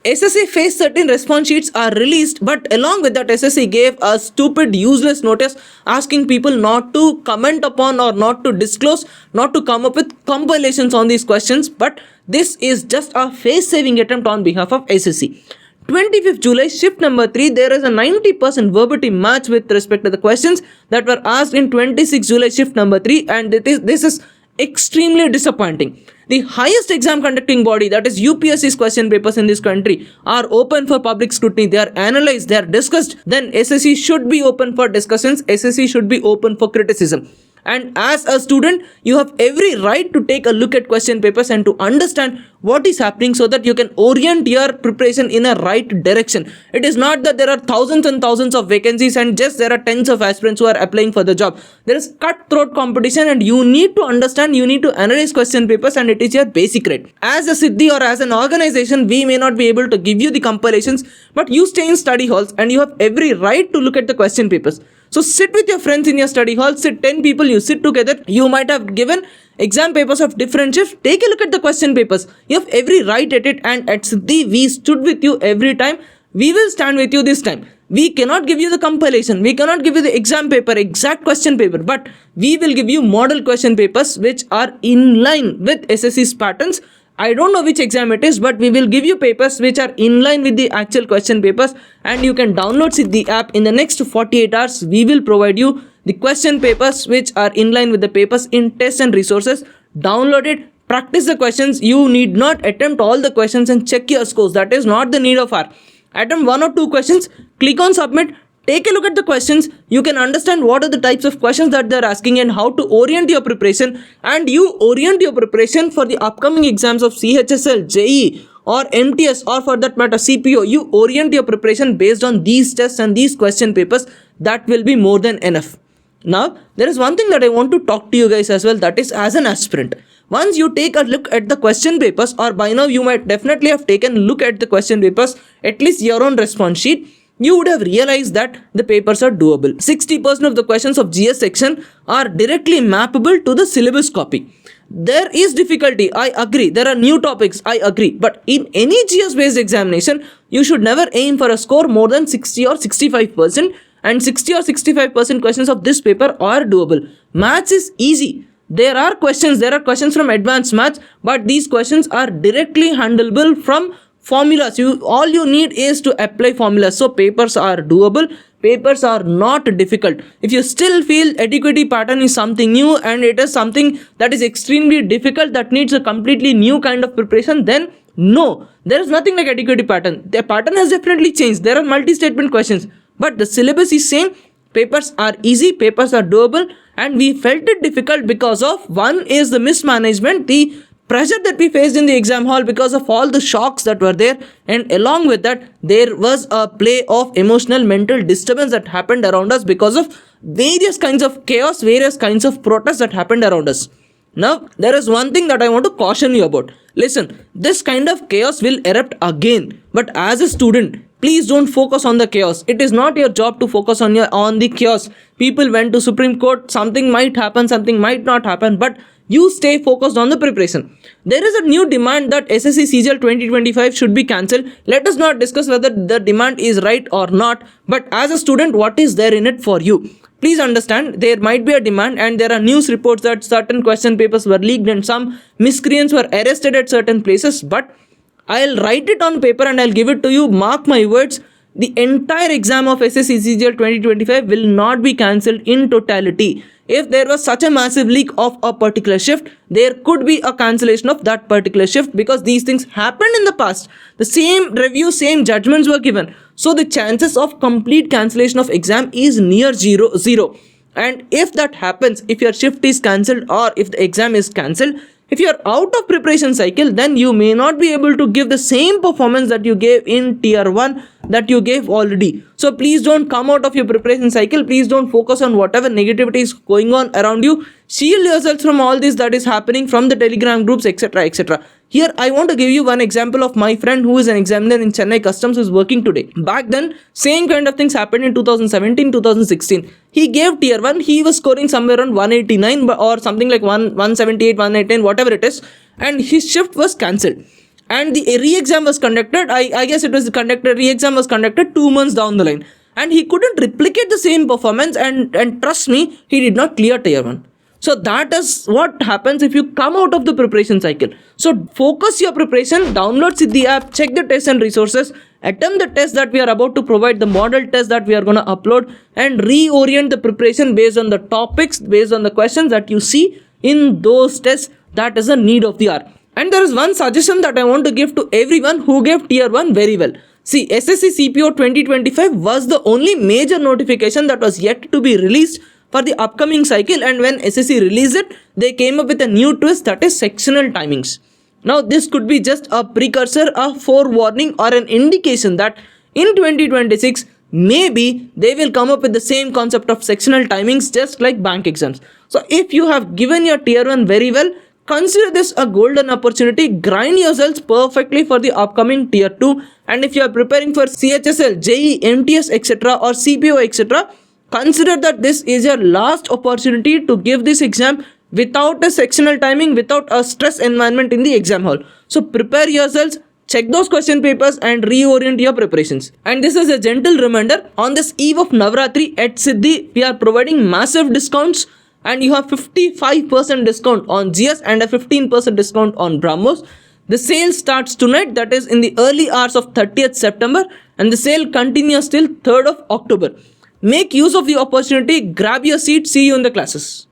SSC Phase 13 response sheets are released, but along with that, SSC gave a stupid, useless notice asking people not to comment upon or not to disclose, not to come up with compilations on these questions. But this is just a face-saving attempt on behalf of SSC. 25th July, shift number 3, there is a 90% verbatim match with respect to the questions that were asked in 26th July, shift number 3, and this is extremely disappointing. The highest exam conducting body, that is UPSC's question papers in this country, are open for public scrutiny. They are analyzed, they are discussed. Then SSC should be open for discussions. SSC should be open for criticism. And as a student, you have every right to take a look at question papers and to understand what is happening so that you can orient your preparation in a right direction. It is not that there are thousands and thousands of vacancies and just there are tens of aspirants who are applying for the job. There is cutthroat competition and you need to understand, you need to analyze question papers, and it is your basic right. As a Siddhi or as an organization, we may not be able to give you the compilations, but you stay in study halls and you have every right to look at the question papers. So sit with your friends in your study hall, sit 10 people, you sit together, you might have given exam papers of different shifts, take a look at the question papers. You have every right at it, and at Siddhi, we stood with you every time. We will stand with you this time. We cannot give you the compilation, we cannot give you the exam paper, exact question paper, but we will give you model question papers which are in line with SSC's patterns. I don't know which exam it is, but we will give you papers which are in line with the actual question papers, and you can download Siddhi app. In the next 48 hours, we will provide you the question papers which are in line with the papers in tests and resources. Download it, practice the questions. You need not attempt all the questions and check your scores. That is not the need of our. Attempt 1 or 2 questions, click on submit. Take a look at the questions. You can understand what are the types of questions that they're asking and how to orient your preparation. And you orient your preparation for the upcoming exams of CHSL, JE or MTS, or for that matter CPO. You orient your preparation based on these tests and these question papers. That will be more than enough. Now, there is one thing that I want to talk to you guys as well, that is as an aspirant. Once you take a look at the question papers, or by now you might definitely have taken a look at the question papers, at least your own response sheet, you would have realized that the papers are doable. 60% of the questions of GS section are directly mappable to the syllabus copy. There is difficulty, I agree. There are new topics, I agree. But in any GS based examination, you should never aim for a score more than 60 or 65%. And 60 or 65% questions of this paper are doable. Maths is easy. There are questions from advanced maths, but these questions are directly handleable from formulas. All you need is to apply formulas. So papers are doable. Papers are not difficult. If you still feel adequacy pattern is something new and it is something that is extremely difficult, that needs a completely new kind of preparation, then no, there is nothing like adequacy pattern. The pattern has definitely changed. There are multi-statement questions, but the syllabus is same. Papers are easy, papers are doable, and we felt it difficult because of, one is the mismanagement, the pressure that we faced in the exam hall because of all the shocks that were there, and along with that there was a play of emotional mental disturbance that happened around us because of various kinds of chaos, various kinds of protests that happened around us. Now, there is one thing that I want to caution you about. Listen, this kind of chaos will erupt again, but as a student, please don't focus on the chaos. It is not your job to focus on the chaos. People went to Supreme Court, something might happen, something might not happen, but you stay focused on the preparation. There is a new demand that SSC CGL 2025 should be cancelled. Let us not discuss whether the demand is right or not, but as a student, what is there in it for you? Please understand, there might be a demand, and there are news reports that certain question papers were leaked and some miscreants were arrested at certain places, but I'll write it on paper and I'll give it to you. Mark my words, the entire exam of SSC CGL 2025 will not be cancelled in totality. If there was such a massive leak of a particular shift, there could be a cancellation of that particular shift because these things happened in the past. The same review, same judgments were given. So the chances of complete cancellation of exam is near zero. And if that happens, if your shift is cancelled or if the exam is cancelled, if you are out of preparation cycle, then you may not be able to give the same performance that you gave in tier 1 that you gave already. So please don't come out of your preparation cycle. Please don't focus on whatever negativity is going on around you. Shield yourselves from all this that is happening from the Telegram groups, etc. etc. Here, I want to give you one example of my friend who is an examiner in Chennai Customs who is working today. Back then, same kind of things happened in 2017, 2016. He gave tier 1, he was scoring somewhere around 189 or something like 178, 189, whatever it is. And his shift was cancelled. and the re-exam was conducted. I guess it was conducted. Re-exam was conducted 2 months down the line, and he couldn't replicate the same performance. And trust me, he did not clear tier one. So that is what happens if you come out of the preparation cycle. So focus your preparation, download Siddhi app, check the tests and resources, attempt the test that we are about to provide, the model test that we are going to upload, and reorient the preparation based on the topics, based on the questions that you see in those tests. That is the need of the hour. And there is one suggestion that I want to give to everyone who gave tier 1 very well. See, SSC CPO 2025 was the only major notification that was yet to be released for the upcoming cycle, and when SSC released it, they came up with a new twist, that is sectional timings. Now this could be just a precursor, a forewarning, or an indication that in 2026 maybe they will come up with the same concept of sectional timings just like bank exams. So if you have given your tier 1 very well, consider this a golden opportunity. Grind yourselves perfectly for the upcoming tier 2, and if you are preparing for CHSL, JEE, MTS etc. or CPO etc., consider that this is your last opportunity to give this exam without a sectional timing, without a stress environment in the exam hall. So prepare yourselves, check those question papers and reorient your preparations. And this is a gentle reminder, on this eve of Navratri at Siddhi, we are providing massive discounts, and you have 55% discount on GS and a 15% discount on BrahMos. The sale starts tonight, that is in the early hours of 30th September, and the sale continues till 3rd of October. Make use of the opportunity, grab your seat, see you in the classes.